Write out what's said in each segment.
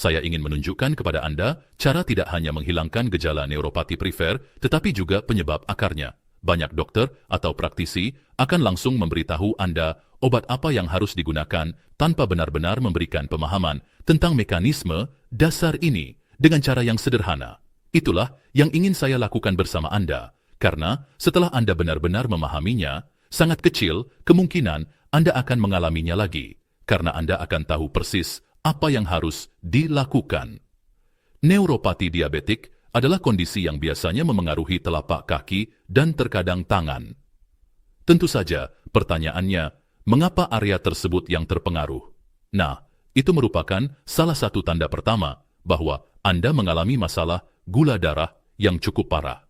saya ingin menunjukkan kepada Anda cara tidak hanya menghilangkan gejala neuropati perifer, tetapi juga penyebab akarnya. Banyak dokter atau praktisi akan langsung memberitahu Anda obat apa yang harus digunakan tanpa benar-benar memberikan pemahaman tentang mekanisme dasar ini dengan cara yang sederhana. Itulah yang ingin saya lakukan bersama Anda, karena setelah Anda benar-benar memahaminya, sangat kecil kemungkinan Anda akan mengalaminya lagi, karena Anda akan tahu persis apa yang harus dilakukan. Neuropati diabetik adalah kondisi yang biasanya memengaruhi telapak kaki dan terkadang tangan. Tentu saja, pertanyaannya, mengapa area tersebut yang terpengaruh? Nah, itu merupakan salah satu tanda pertama bahwa Anda mengalami masalah gula darah yang cukup parah.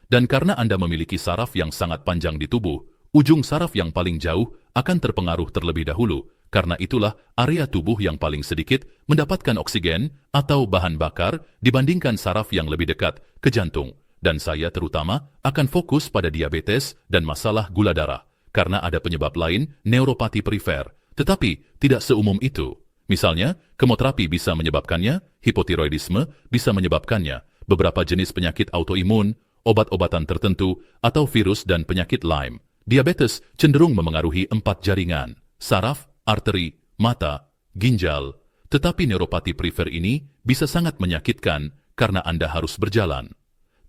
Dan karena Anda memiliki saraf yang sangat panjang di tubuh, ujung saraf yang paling jauh akan terpengaruh terlebih dahulu. Karena itulah area tubuh yang paling sedikit mendapatkan oksigen atau bahan bakar dibandingkan saraf yang lebih dekat ke jantung. Dan saya terutama akan fokus pada diabetes dan masalah gula darah, karena ada penyebab lain neuropati perifer, tetapi tidak seumum itu. Misalnya, kemoterapi bisa menyebabkannya, hipotiroidisme bisa menyebabkannya, beberapa jenis penyakit autoimun, obat-obatan tertentu, atau virus dan penyakit Lyme. Diabetes cenderung memengaruhi 4 jaringan, saraf, arteri, mata, ginjal, tetapi neuropati perifer ini bisa sangat menyakitkan karena Anda harus berjalan.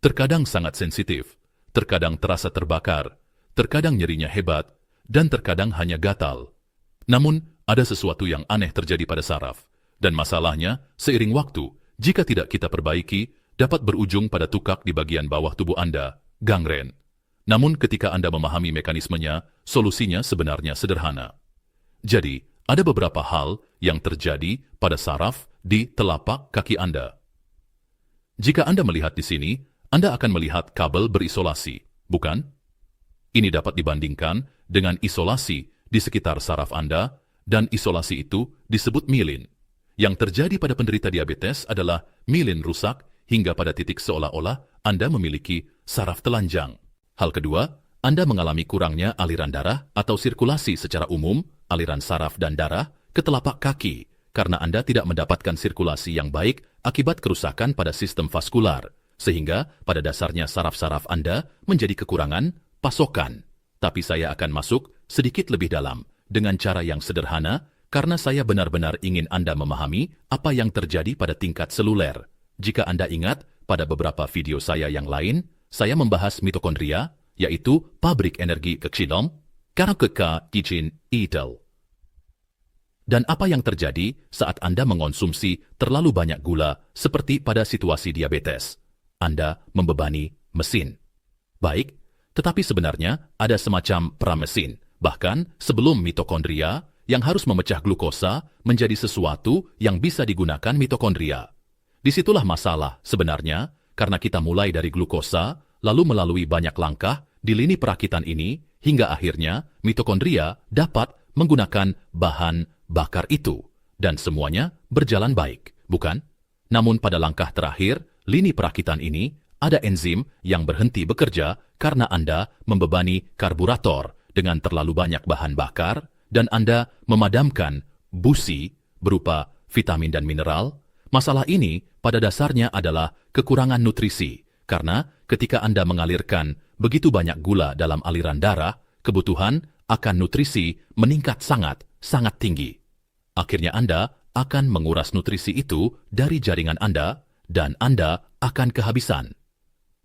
Terkadang sangat sensitif, terkadang terasa terbakar, terkadang nyerinya hebat, dan terkadang hanya gatal. Namun, ada sesuatu yang aneh terjadi pada saraf, dan masalahnya, seiring waktu, jika tidak kita perbaiki, dapat berujung pada tukak di bagian bawah tubuh Anda, gangren. Namun ketika Anda memahami mekanismenya, solusinya sebenarnya sederhana. Jadi, ada beberapa hal yang terjadi pada saraf di telapak kaki Anda. Jika Anda melihat di sini, Anda akan melihat kabel berisolasi, bukan? Ini dapat dibandingkan dengan isolasi di sekitar saraf Anda, dan isolasi itu disebut myelin. Yang terjadi pada penderita diabetes adalah myelin rusak hingga pada titik seolah-olah Anda memiliki saraf telanjang. Hal kedua, Anda mengalami kurangnya aliran darah atau sirkulasi secara umum, aliran saraf dan darah ke telapak kaki, karena Anda tidak mendapatkan sirkulasi yang baik akibat kerusakan pada sistem vaskular, sehingga pada dasarnya saraf-saraf Anda menjadi kekurangan pasokan. Tapi saya akan masuk sedikit lebih dalam dengan cara yang sederhana, karena saya benar-benar ingin Anda memahami apa yang terjadi pada tingkat seluler. Jika Anda ingat, pada beberapa video saya yang lain, saya membahas mitokondria, yaitu pabrik energi kecilom, karena kicin itel. Dan apa yang terjadi saat Anda mengonsumsi terlalu banyak gula seperti pada situasi diabetes? Anda membebani mesin. Baik, tetapi sebenarnya ada semacam pramesin, bahkan sebelum mitokondria yang harus memecah glukosa menjadi sesuatu yang bisa digunakan mitokondria. Disitulah masalah sebenarnya, karena kita mulai dari glukosa, lalu melalui banyak langkah di lini perakitan ini, hingga akhirnya mitokondria dapat menggunakan bahan bakar itu, dan semuanya berjalan baik, bukan? Namun pada langkah terakhir, lini perakitan ini, ada enzim yang berhenti bekerja karena Anda membebani karburator dengan terlalu banyak bahan bakar, dan Anda memadamkan busi berupa vitamin dan mineral. Masalah ini pada dasarnya adalah kekurangan nutrisi, karena ketika Anda mengalirkan begitu banyak gula dalam aliran darah, kebutuhan akan nutrisi meningkat sangat tinggi. Akhirnya Anda akan menguras nutrisi itu dari jaringan Anda, dan Anda akan kehabisan.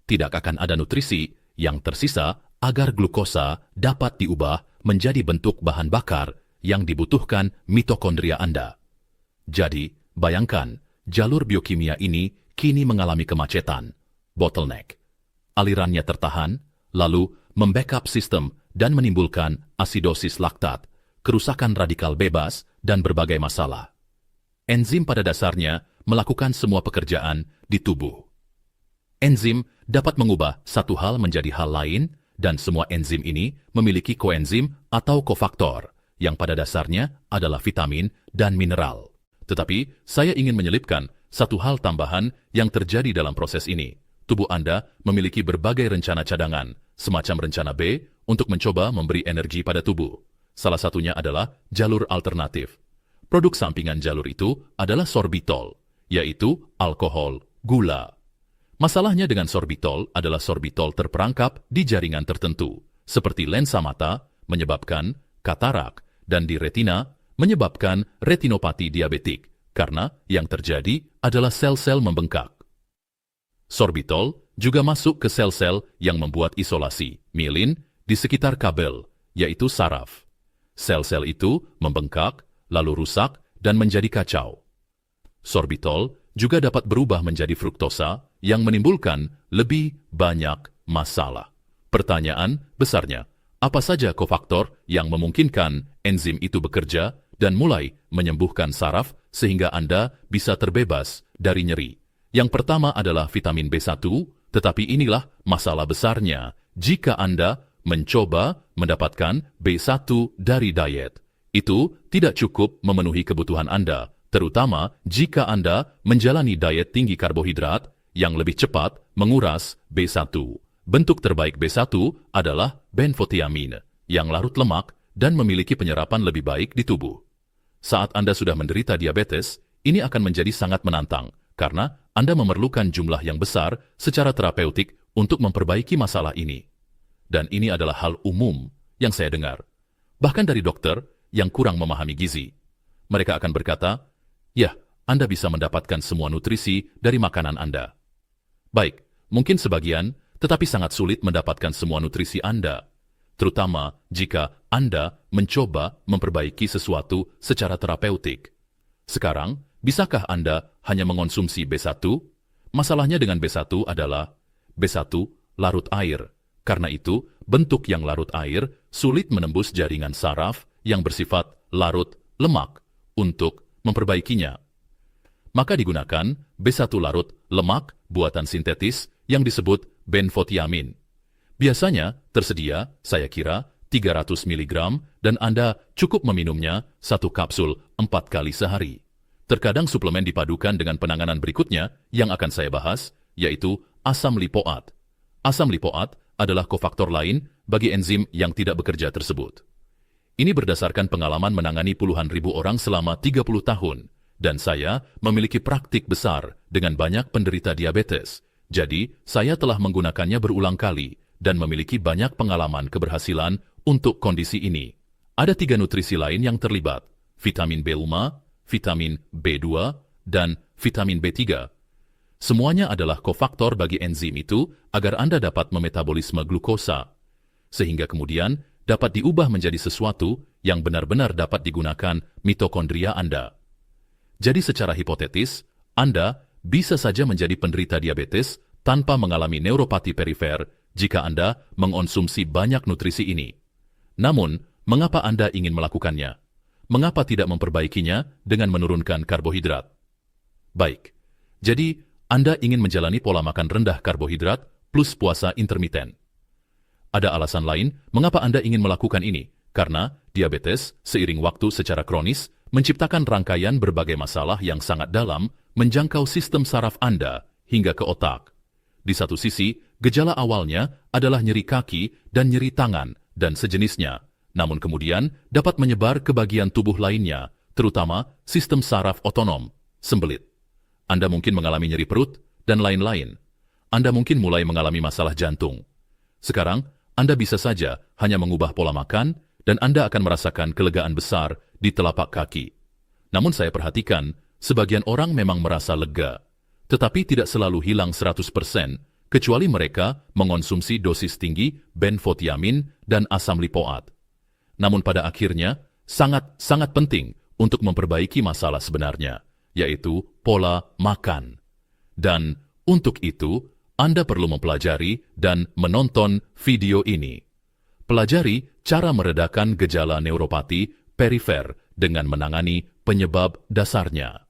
Tidak akan ada nutrisi yang tersisa agar glukosa dapat diubah menjadi bentuk bahan bakar yang dibutuhkan mitokondria Anda. Jadi, bayangkan, jalur biokimia ini kini mengalami kemacetan, bottleneck. Alirannya tertahan, lalu membackup sistem dan menimbulkan asidosis laktat, kerusakan radikal bebas, dan berbagai masalah. Enzim pada dasarnya melakukan semua pekerjaan di tubuh. Enzim dapat mengubah satu hal menjadi hal lain, dan semua enzim ini memiliki koenzim atau kofaktor, yang pada dasarnya adalah vitamin dan mineral. Tetapi, saya ingin menyelipkan satu hal tambahan yang terjadi dalam proses ini. Tubuh Anda memiliki berbagai rencana cadangan, semacam rencana B, untuk mencoba memberi energi pada tubuh. Salah satunya adalah jalur alternatif. Produk sampingan jalur itu adalah sorbitol, yaitu alkohol gula. Masalahnya dengan sorbitol adalah sorbitol terperangkap di jaringan tertentu, seperti lensa mata, menyebabkan katarak, dan di retina, menyebabkan retinopati diabetik, karena yang terjadi adalah sel-sel membengkak. Sorbitol juga masuk ke sel-sel yang membuat isolasi, mielin, di sekitar kabel, yaitu saraf. Sel-sel itu membengkak, lalu rusak, dan menjadi kacau. Sorbitol juga dapat berubah menjadi fruktosa yang menimbulkan lebih banyak masalah. Pertanyaan besarnya, apa saja kofaktor yang memungkinkan enzim itu bekerja dan mulai menyembuhkan saraf sehingga Anda bisa terbebas dari nyeri? Yang pertama adalah vitamin B1, tetapi inilah masalah besarnya jika Anda mencoba mendapatkan B1 dari diet. Itu tidak cukup memenuhi kebutuhan Anda, terutama jika Anda menjalani diet tinggi karbohidrat yang lebih cepat menguras B1. Bentuk terbaik B1 adalah benfotiamin, yang larut lemak dan memiliki penyerapan lebih baik di tubuh. Saat Anda sudah menderita diabetes, ini akan menjadi sangat menantang, karena Anda memerlukan jumlah yang besar secara terapeutik untuk memperbaiki masalah ini. Dan ini adalah hal umum yang saya dengar, bahkan dari dokter yang kurang memahami gizi. Mereka akan berkata, ya, Anda bisa mendapatkan semua nutrisi dari makanan Anda. Baik, mungkin sebagian, tetapi sangat sulit mendapatkan semua nutrisi Anda, terutama jika Anda mencoba memperbaiki sesuatu secara terapeutik. Sekarang, bisakah Anda hanya mengonsumsi B1? Masalahnya dengan B1 adalah B1 larut air. Karena itu, bentuk yang larut air sulit menembus jaringan saraf yang bersifat larut lemak untuk memperbaikinya. Maka digunakan B1 larut lemak buatan sintetis yang disebut benfotiamin. Biasanya tersedia, saya kira, 300 mg dan Anda cukup meminumnya 1 kapsul 4 kali sehari. Terkadang suplemen dipadukan dengan penanganan berikutnya yang akan saya bahas, yaitu asam lipoat. Asam lipoat adalah kofaktor lain bagi enzim yang tidak bekerja tersebut. Ini berdasarkan pengalaman menangani puluhan ribu orang selama 30 tahun, dan saya memiliki praktik besar dengan banyak penderita diabetes. Jadi, saya telah menggunakannya berulang kali dan memiliki banyak pengalaman keberhasilan untuk kondisi ini. Ada 3 nutrisi lain yang terlibat, vitamin B5, vitamin B2, dan vitamin B3. Semuanya adalah kofaktor bagi enzim itu agar Anda dapat memetabolisme glukosa, sehingga kemudian dapat diubah menjadi sesuatu yang benar-benar dapat digunakan mitokondria Anda. Jadi secara hipotetis, Anda bisa saja menjadi penderita diabetes tanpa mengalami neuropati perifer jika Anda mengonsumsi banyak nutrisi ini. Namun, mengapa Anda ingin melakukannya? Mengapa tidak memperbaikinya dengan menurunkan karbohidrat? Baik, jadi Anda ingin menjalani pola makan rendah karbohidrat plus puasa intermiten. Ada alasan lain mengapa Anda ingin melakukan ini, karena diabetes seiring waktu secara kronis menciptakan rangkaian berbagai masalah yang sangat dalam menjangkau sistem saraf Anda hingga ke otak. Di satu sisi, gejala awalnya adalah nyeri kaki dan nyeri tangan dan sejenisnya, namun kemudian dapat menyebar ke bagian tubuh lainnya, terutama sistem saraf otonom, sembelit. Anda mungkin mengalami nyeri perut dan lain-lain. Anda mungkin mulai mengalami masalah jantung. Sekarang, Anda bisa saja hanya mengubah pola makan dan Anda akan merasakan kelegaan besar di telapak kaki. Namun saya perhatikan, sebagian orang memang merasa lega, tetapi tidak selalu hilang 100%, kecuali mereka mengonsumsi dosis tinggi benfotiamin dan asam lipoat. Namun pada akhirnya, sangat penting untuk memperbaiki masalah sebenarnya, yaitu pola makan. Dan untuk itu, Anda perlu mempelajari dan menonton video ini. Pelajari cara meredakan gejala neuropati perifer dengan menangani penyebab dasarnya.